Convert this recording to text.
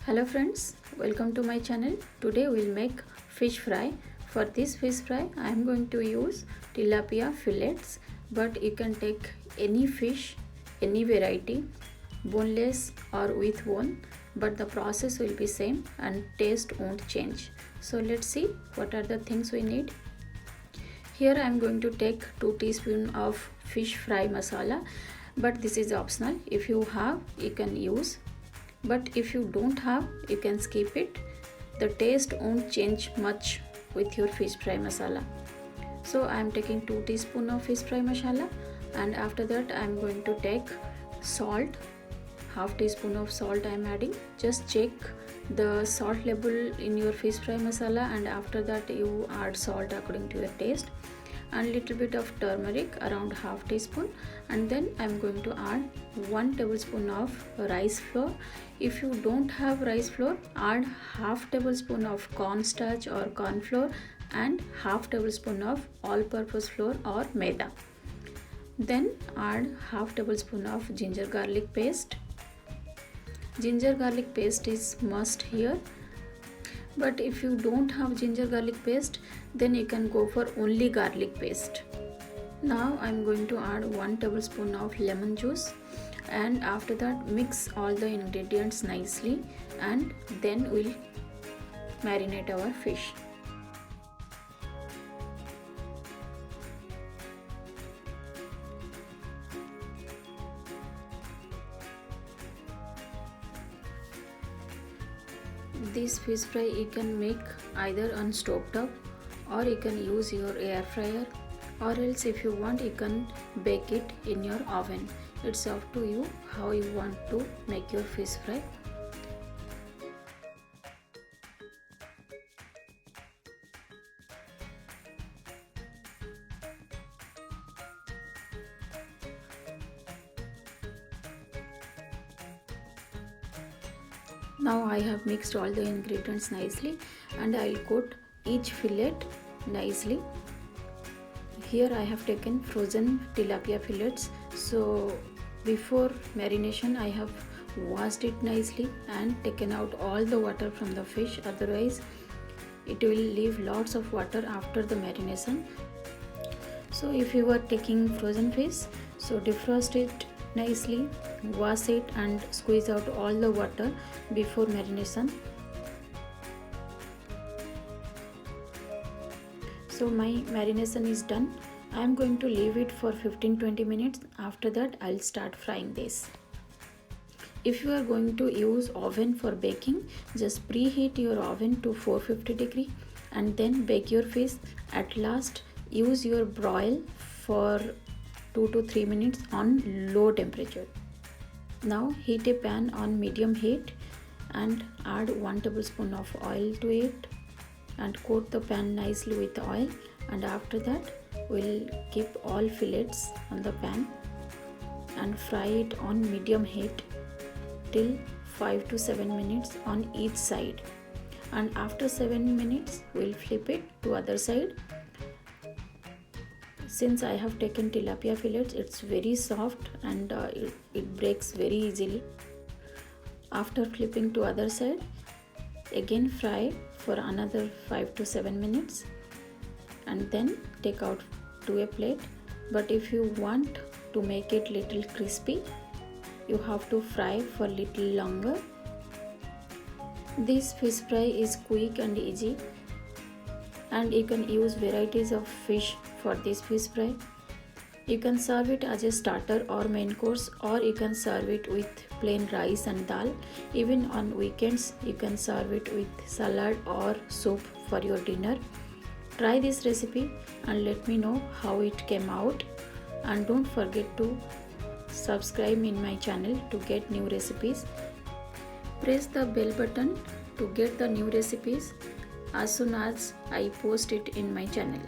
Hello friends, welcome to my channel. Today we'll make fish fry. For this fish fry I am going to use tilapia fillets, but you can take any fish, any variety, boneless or with bone, but the process will be same and taste won't change. So let's see what are the things we need. Here I am going to take 2 teaspoons of fish fry masala, but this is optional. If you have, you can use, but if you don't have, you can skip it. The taste won't change much with your fish fry masala. So I am taking 2 teaspoons of fish fry masala, and after that I am going to take salt. Half teaspoon of salt I am adding. Just check the salt level in your fish fry masala, and after that you add salt according to your taste, and little bit of turmeric, around half teaspoon, and then I'm going to add 1 tablespoon of rice flour. If you don't have rice flour, add half tablespoon of cornstarch or corn flour and half tablespoon of all-purpose flour or maida. Then add half tablespoon of ginger garlic paste. Ginger garlic paste is must here, but if you don't have ginger garlic paste, then you can go for only garlic paste. Now I am going to add 1 tablespoon of lemon juice, and after that mix all the ingredients nicely, and then we'll marinate our fish. This fish fry you can make either on stove top, or you can use your air fryer, or else if you want you can bake it in your oven. It's up to you how you want to make your fish fry. Now I have mixed all the ingredients nicely, and I'll coat each fillet nicely. Here I have taken frozen tilapia fillets. So before marination I have washed it nicely and taken out all the water from the fish, otherwise it will leave lots of water after the marination. So if you are taking frozen fish, so defrost it nicely, wash it and squeeze out all the water before marination. So my marination is done. I am going to leave it for 15-20 minutes. After that I'll start frying this. If you are going to use oven for baking, just preheat your oven to 450 degree and then bake your fish. At last use your broil for 2 to 3 minutes on low temperature. Now heat a pan on medium heat and add 1 tablespoon of oil to it, and coat the pan nicely with oil, and after that we'll keep all fillets on the pan and fry it on medium heat till 5 to 7 minutes on each side, and after 7 minutes we'll flip it to other side. Since I have taken tilapia fillets, it's very soft and it breaks very easily. After flipping to other side, again fry for another 5 to 7 minutes and then take out to a plate. But if you want to make it little crispy, you have to fry for little longer. This fish fry is quick and easy, and you can use varieties of fish for this fish fry. You can serve it as a starter or main course, or you can serve it with plain rice and dal. Even on weekends you can serve it with salad or soup for your dinner. Try this recipe and let me know how it came out, and don't forget to subscribe in my channel to get new recipes. Press the bell button to get the new recipes as soon as I post it in my channel.